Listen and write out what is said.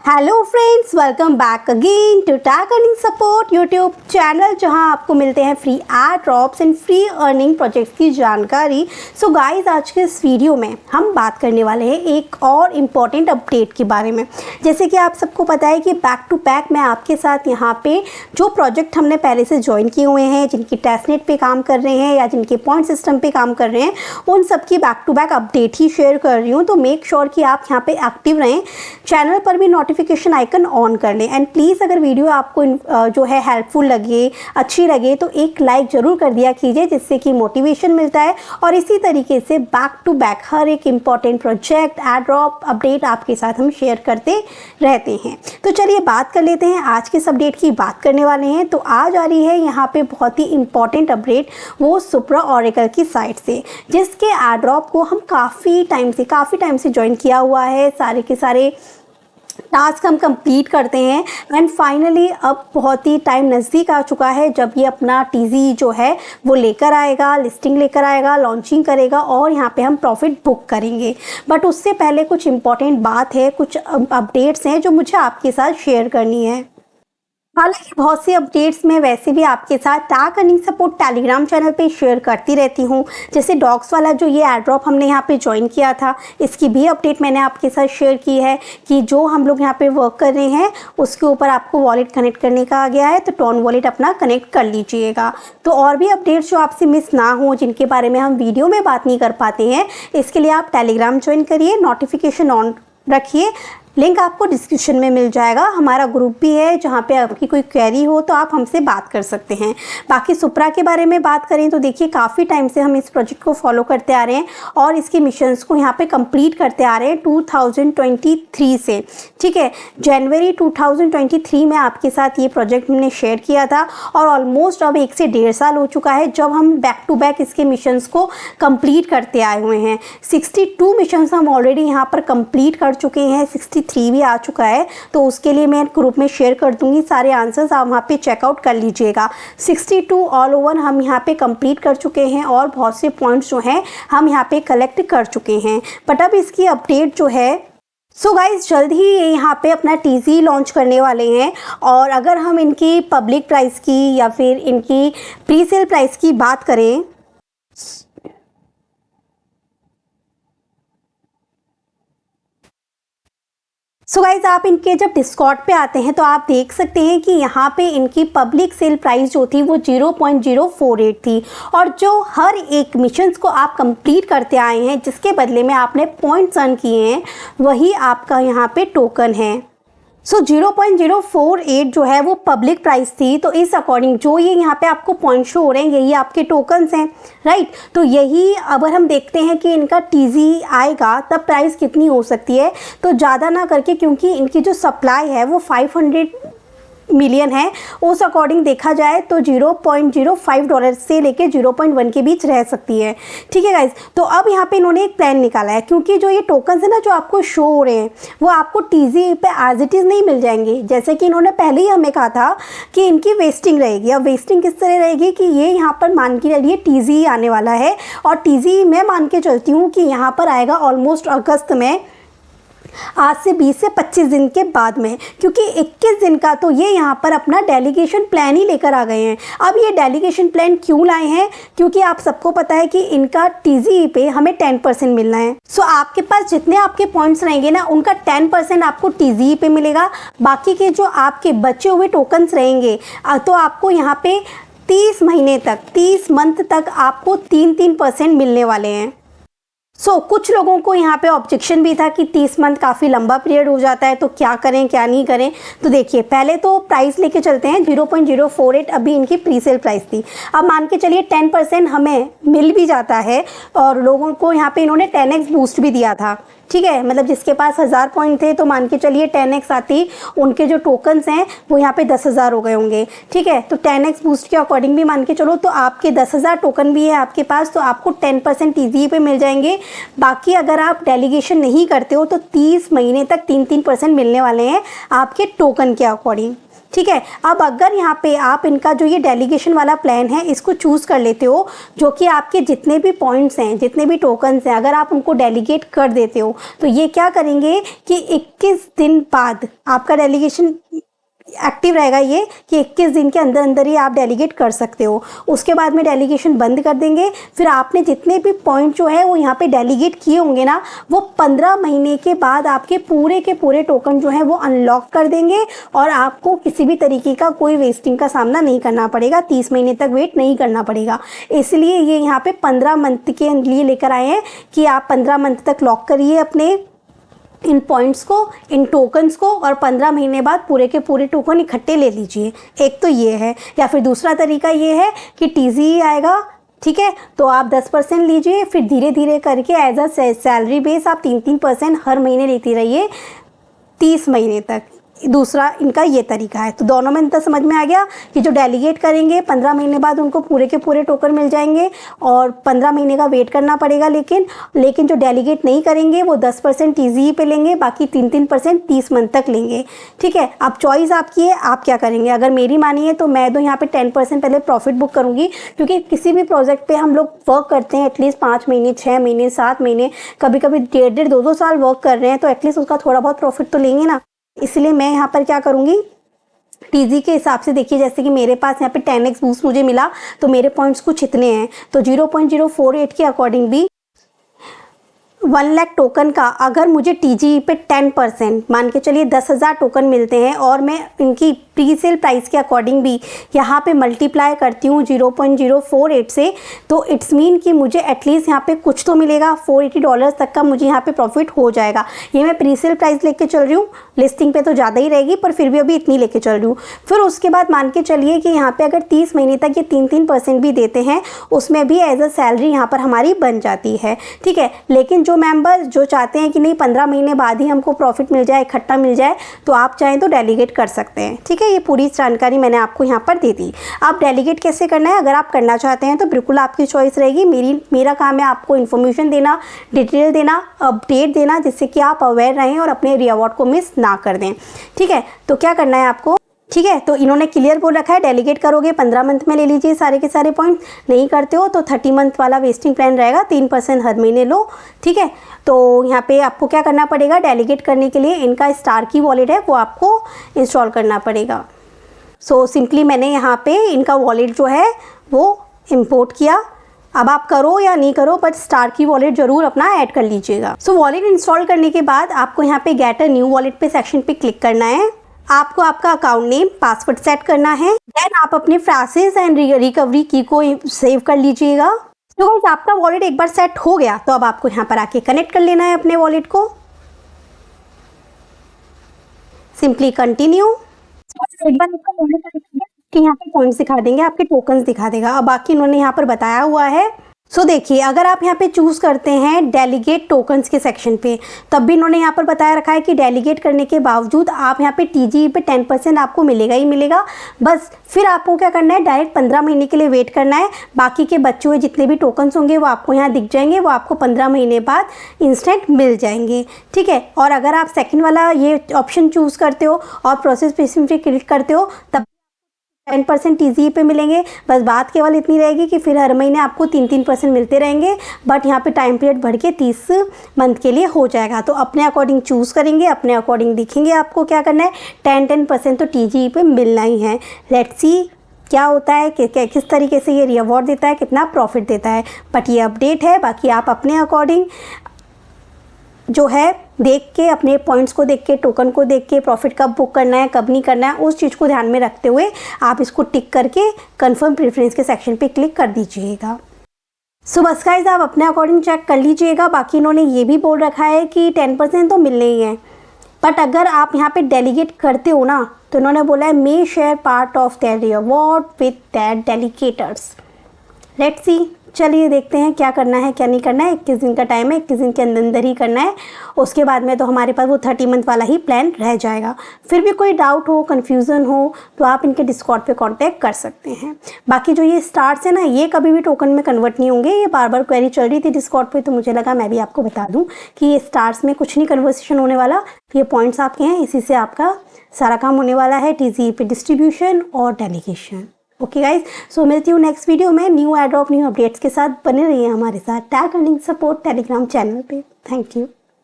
Hello friends, welcome back again to tag earning support YouTube channel, जहां आपको मिलते हैं free ad drops and free earning projects की जानकारी। सो गाइस, आज के इस वीडियो में हम बात करने वाले हैं एक और इम्पॉर्टेंट अपडेट के बारे में। जैसे कि आप सबको पता है कि बैक टू बैक मैं आपके साथ यहाँ पे जो प्रोजेक्ट हमने पहले से ज्वाइन किए हुए हैं, जिनकी टेस्टनेट पे काम कर रहे हैं या जिनके पॉइंट सिस्टम पे काम कर रहे हैं, उन सब की बैक टू बैक अपडेट ही शेयर कर रही हूँ। तो मेक श्योर कि आप यहाँ पे एक्टिव रहें, चैनल पर भी नोटिफिकेशन आइकन ऑन कर लें। एंड प्लीज़ अगर वीडियो आपको जो है हेल्पफुल लगे, अच्छी लगे, तो एक लाइक ज़रूर कर दिया कीजिए, जिससे कि मोटिवेशन मिलता है। और इसी तरीके से बैक टू बैक हर एक important project, ad drop, update आपके साथ हम शेयर करते रहते हैं। तो चलिए बात कर लेते हैं, आज के इस अपडेट की बात करने वाले हैं। तो आज आ रही है यहाँ पे बहुत ही इंपॉर्टेंट अपडेट, वो सुप्रा ओरेकल की साइट से, जिसके एड ड्रॉप को हम काफ़ी टाइम से ज्वाइन किया हुआ है। सारे के सारे टास्क हम कंप्लीट करते हैं एंड फाइनली अब बहुत ही टाइम नज़दीक आ चुका है जब ये अपना टीजी जो है वो लेकर आएगा, लिस्टिंग लेकर आएगा, लॉन्चिंग करेगा और यहाँ पे हम प्रॉफिट बुक करेंगे। बट उससे पहले कुछ इम्पॉर्टेंट बात है, कुछ अपडेट्स हैं जो मुझे आपके साथ शेयर करनी है। हालांकि बहुत सी अपडेट्स मैं वैसे भी आपके साथ tag earning support Telegram channel पे शेयर करती रहती हूँ। जैसे डॉग्स वाला जो ये एड ड्रॉप हमने यहाँ पे ज्वाइन किया था, इसकी भी अपडेट मैंने आपके साथ शेयर की है कि जो हम लोग यहाँ पे वर्क कर रहे हैं उसके ऊपर आपको वॉलेट कनेक्ट करने का आ गया है, तो टोन वॉलेट अपना कनेक्ट कर लीजिएगा। तो और भी अपडेट्स जो आपसे मिस ना हो, जिनके बारे में हम वीडियो में बात नहीं कर पाते हैं, इसके लिए आप टेलीग्राम ज्वाइन करिए, नोटिफिकेशन ऑन रखिए। लिंक आपको डिस्क्रिप्शन में मिल जाएगा। हमारा ग्रुप भी है, जहाँ पे आपकी कोई क्वेरी हो तो आप हमसे बात कर सकते हैं। बाकी सुप्रा के बारे में बात करें तो देखिए, काफ़ी टाइम से हम इस प्रोजेक्ट को फॉलो करते आ रहे हैं और इसके मिशंस को यहाँ पे कंप्लीट करते आ रहे हैं 2023 से। ठीक है, जनवरी 2023 में आपके साथ ये प्रोजेक्ट हमने शेयर किया था और ऑलमोस्ट अब 1 से 1.5 साल हो चुका है जब हम बैक टू बैक इसके मिशंस को कंप्लीट करते आए हुए हैं। 62 मिशंस हम ऑलरेडी यहाँ पर कंप्लीट कर चुके हैं, 63 भी आ चुका है। तो उसके लिए मैं ग्रुप में शेयर कर दूंगी सारे आंसर्स, आप वहाँ पे चेकआउट कर लीजिएगा। 62 ऑल ओवर हम यहाँ पे कंप्लीट कर चुके हैं और बहुत से पॉइंट्स जो हैं हम यहाँ पे कलेक्ट कर चुके हैं। बट अब इसकी अपडेट जो है, सो गाइज जल्द ही ये यहाँ पे अपना टीजी लॉन्च करने वाले हैं। और अगर हम इनकी पब्लिक प्राइस की या फिर इनकी प्री सेल प्राइस की बात करें, सो गाइज आप इनके जब डिस्कॉर्ड पे आते हैं तो आप देख सकते हैं कि यहाँ पे इनकी पब्लिक सेल प्राइस जो थी वो 0.048 थी। और जो हर एक मिशंस को आप कंप्लीट करते आए हैं, जिसके बदले में आपने पॉइंट्स अर्न किए हैं, वही आपका यहाँ पे टोकन है। सो 0.048 जो है वो पब्लिक प्राइस थी। तो इस अकॉर्डिंग जो ये यहाँ पे आपको पॉइंट शो हो रहे हैं, यही आपके टोकन्स हैं, राइट। तो यही अगर हम देखते हैं कि इनका टीजी आएगा तब प्राइस कितनी हो सकती है, तो ज़्यादा ना करके, क्योंकि इनकी जो सप्लाई है वो 500 मिलियन है, उस अकॉर्डिंग देखा जाए तो $0.05 से लेके 0.1 के बीच रह सकती है। ठीक है गाइज, तो अब यहाँ पे इन्होंने एक प्लान निकाला है, क्योंकि जो ये टोकन्स है ना जो आपको शो हो रहे हैं, वो आपको टीजी पे एज इट इज़ नहीं मिल जाएंगे। जैसे कि इन्होंने पहले ही हमें कहा था कि इनकी वेस्टिंग रहेगी। अब वेस्टिंग किस तरह रहेगी कि ये यहाँ पर मान के चलिए टीजी आने वाला है, और टीजी मैं मान के चलती हूँ कि यहाँ पर आएगा ऑलमोस्ट अगस्त में, आज से 20 से 25 दिन के बाद में, क्योंकि 21 दिन का तो ये यहाँ पर अपना डेलीगेशन प्लान ही लेकर आ गए हैं। अब ये डेलीगेशन प्लान क्यों लाए हैं, क्योंकि आप सबको पता है कि इनका टीजी पे हमें 10% मिलना है। सो आपके पास जितने आपके पॉइंट्स रहेंगे ना, उनका 10% आपको टीजी पे मिलेगा। बाकी के जो आपके बचे हुए टोकन्स रहेंगे तो आपको यहाँ पे 30 महीने तक, 30 मंथ तक आपको 3% मिलने वाले हैं। सो कुछ लोगों को यहाँ पे ऑब्जेक्शन भी था कि 30 मंथ काफ़ी लंबा पीरियड हो जाता है, तो क्या करें क्या नहीं करें। तो देखिए, पहले तो प्राइस लेके चलते हैं। 0.048 अभी इनकी प्री सेल प्राइस थी। अब मान के चलिए 10% हमें मिल भी जाता है, और लोगों को यहाँ पे इन्होंने 10x बूस्ट भी दिया था। ठीक है, मतलब जिसके पास 1000 पॉइंट थे तो मान के चलिए 10x आती, उनके जो टोकन्स हैं वो यहाँ पे 10,000 हो गए होंगे। ठीक है, तो 10x बूस्ट के अकॉर्डिंग भी मान के चलो तो आपके 10,000 टोकन भी है आपके पास, तो आपको 10% टीजी पे मिल जाएंगे। बाकी अगर आप डेलीगेशन नहीं करते हो तो 30 महीने तक 3% मिलने वाले हैं आपके टोकन के अकॉर्डिंग। ठीक है। अब अगर यहाँ पे आप इनका जो ये डेलीगेशन वाला प्लान है इसको चूज़ कर लेते हो, जो कि आपके जितने भी पॉइंट्स हैं, जितने भी टोकन्स हैं, अगर आप उनको डेलीगेट कर देते हो तो ये क्या करेंगे कि 21 दिन बाद आपका डेलीगेशन एक्टिव रहेगा, ये कि 21 दिन के अंदर अंदर ही आप डेलीगेट कर सकते हो। उसके बाद में डेलीगेशन बंद कर देंगे। फिर आपने जितने भी पॉइंट जो है वो यहाँ पे डेलीगेट किए होंगे ना, वो 15 महीने के बाद आपके पूरे के पूरे टोकन जो है वो अनलॉक कर देंगे और आपको किसी भी तरीके का कोई वेस्टिंग का सामना नहीं करना पड़ेगा, 30 महीने तक वेट नहीं करना पड़ेगा। इसलिए ये यहाँ पे 15 मंथ के लिए लेकर आए हैं कि आप 15 मंथ तक लॉक करिए अपने इन पॉइंट्स को, इन टोकन्स को, और 15 महीने बाद पूरे के पूरे टोकन इकट्ठे ले लीजिए। एक तो ये है, या फिर दूसरा तरीका ये है कि टीजी आएगा, ठीक है, तो आप 10% लीजिए, फिर धीरे धीरे करके एज अ सैलरी बेस आप 3-3% हर महीने लेती रहिए 30 महीने तक। दूसरा इनका ये तरीका है। तो दोनों में अंतर समझ में आ गया कि जो डेलीगेट करेंगे 15 महीने बाद उनको पूरे के पूरे टोकन मिल जाएंगे और 15 महीने का वेट करना पड़ेगा। लेकिन जो डेलीगेट नहीं करेंगे वो 10% टीजी पे लेंगे, बाकी 3-3% 30 मंथ तक लेंगे। ठीक है, अब चॉइस आपकी है, आप क्या करेंगे। अगर मेरी मानिए तो मैं तो यहाँ पे 10% पहले प्रॉफिट बुक करूँगी, क्योंकि किसी भी प्रोजेक्ट पे हम लोग वर्क करते हैं एटलीस्ट 5 महीने, 6 महीने, 7 महीने, कभी कभी 1.5, 2 साल वर्क कर रहे हैं, तो एटलीस्ट उसका थोड़ा बहुत प्रॉफिट तो लेंगे ना। इसलिए मैं यहाँ पर क्या करूँगी, टीजी के हिसाब से देखिए, जैसे कि मेरे पास यहाँ पे 10x बूस्ट मुझे मिला, तो मेरे पॉइंट्स कुछ इतने हैं, तो 0.048 के अकॉर्डिंग भी 1 लाख टोकन का अगर मुझे टीजी पे 10% मान के चलिए 10,000 टोकन मिलते हैं, और मैं इनकी प्री सेल प्राइस के अकॉर्डिंग भी यहाँ पे मल्टीप्लाई करती हूँ 0.048 से, तो इट्स मीन कि मुझे एटलीस्ट यहाँ पे कुछ तो मिलेगा, $480 तक का मुझे यहाँ पे प्रॉफिट हो जाएगा। ये मैं प्री सेल प्राइस लेके चल रही हूँ, लिस्टिंग पे तो ज़्यादा ही रहेगी, पर फिर भी अभी इतनी लेके चल रही हूँ। फिर उसके बाद मान के चलिए कि यहाँ पे अगर 30 महीने तक ये 3-3% भी देते हैं, उसमें भी एज अ सैलरी यहाँ पर हमारी बन जाती है। ठीक है, लेकिन जो मेंबर जो चाहते हैं कि नहीं 15 महीने बाद ही हमको प्रॉफिट मिल जाए, इकट्ठा मिल जाए, तो आप चाहें तो डेलीगेट कर सकते हैं। ठीक है, ये पूरी जानकारी मैंने आपको यहाँ पर दे दी। आप डेलीगेट कैसे करना है अगर आप करना चाहते हैं तो बिल्कुल आपकी चॉइस रहेगी। मेरा काम है आपको इन्फॉर्मेशन देना, डिटेल देना, अपडेट देना, जिससे कि आप अवेयर रहें और अपने रिवॉर्ड को मिस ना कर दें। ठीक है, तो क्या करना है आपको, ठीक है, तो इन्होंने क्लियर बोल रखा है, डेलीगेट करोगे 15 मंथ में ले लीजिए सारे के सारे पॉइंट, नहीं करते हो तो 30 मंथ वाला वेस्टिंग प्लान रहेगा, 3% हर महीने लो। ठीक है, तो यहाँ पे आपको क्या करना पड़ेगा, डेलीगेट करने के लिए इनका स्टार की वॉलेट है वो आपको इंस्टॉल करना पड़ेगा। सो सिंपली मैंने यहाँ पे इनका वॉलेट जो है वो इंपोर्ट किया। अब आप करो या नहीं करो, बट स्टार की वॉलेट जरूर अपना ऐड कर लीजिएगा। सो वॉलेट इंस्टॉल करने के बाद आपको यहाँ पे गेट अ न्यू वॉलेट पे सेक्शन पे क्लिक करना है। आपको आपका अकाउंट नेम, पासवर्ड सेट करना है, देन आप अपने फ्रैसेस एंड रिकवरी की को सेव कर लीजिएगा। तो गाइस आपका वॉलेट एक बार सेट हो गया तो अब आपको यहाँ पर आके कनेक्ट कर लेना है अपने वॉलेट को। Simply continue. एक बार आपका वॉलेट कि यहाँ पे पॉइंट्स दिखा देंगे, आपके टोकन्स दिखा देगा। अब बाकी इन्होंने यहाँ पर बताया हुआ है। सो देखिए, अगर आप यहाँ पे चूज़ करते हैं डेलीगेट टोकन्स के सेक्शन पे, तब भी इन्होंने यहाँ पर बताया रखा है कि डेलीगेट करने के बावजूद आप यहाँ पे टीजी पे 10% आपको मिलेगा ही मिलेगा। बस फिर आपको क्या करना है, डायरेक्ट 15 महीने के लिए वेट करना है। बाकी के बचे हुए जितने भी टोकन्स होंगे वो आपको यहाँ दिख जाएंगे, वो आपको 15 महीने बाद इंस्टेंट मिल जाएंगे। ठीक है, और अगर आप सेकेंड वाला ये ऑप्शन चूज़ करते हो और प्रोसेस पे क्लिक करते हो, तब 10% टीजी पे मिलेंगे। बस बात केवल इतनी रहेगी कि फिर हर महीने आपको 3-3% मिलते रहेंगे, बट यहाँ पे टाइम पीरियड बढ़ के 30 मंथ के लिए हो जाएगा। तो अपने अकॉर्डिंग चूज़ करेंगे, अपने अकॉर्डिंग दिखेंगे आपको क्या करना है। 10% तो टीजी पे मिलना ही है। लेट्स सी क्या होता है कि किस तरीके से ये रिवॉर्ड देता है, कितना प्रॉफिट देता है। बट ये अपडेट है, बाकी आप अपने अकॉर्डिंग जो है देख के, अपने पॉइंट्स को देख के, टोकन को देख के, प्रॉफिट कब बुक करना है कब नहीं करना है, उस चीज़ को ध्यान में रखते हुए आप इसको टिक करके कंफर्म प्रेफरेंस के सेक्शन पे क्लिक कर दीजिएगा। सो बस गाइस आप अपने अकॉर्डिंग चेक कर लीजिएगा। बाकी इन्होंने ये भी बोल रखा है कि 10% तो मिलने ही है, बट अगर आप यहाँ पे डेलीगेट करते हो ना, तो इन्होंने बोला है may share part of their reward with that delegators. Let's see, चलिए देखते हैं क्या करना है क्या नहीं करना है। 21 दिन का टाइम है, 21 दिन के अंदर ही करना है। उसके बाद में तो हमारे पास वो 30 मंथ वाला ही प्लान रह जाएगा। फिर भी कोई डाउट हो, कन्फ्यूज़न हो तो आप इनके डिस्कॉर्ड पे कांटेक्ट कर सकते हैं। बाकी जो ये स्टार्स है ना, ये कभी भी टोकन में कन्वर्ट नहीं होंगे। ये बार बार क्वेरी चल रही थी डिस्कॉर्ड पे, तो मुझे लगा मैं भी आपको बता दूँ कि ये स्टार्स में कुछ नहीं कन्वर्सेशन होने वाला। ये पॉइंट्स आपके हैं, इसी से आपका सारा काम होने वाला है, TCE पे डिस्ट्रीब्यूशन और डेलीगेशन। ओके गाइज, सो मिलती हूँ नेक्स्ट वीडियो में new airdrop, new updates के साथ। बने रहिए हमारे साथ tag earning support Telegram channel पे। Thank you.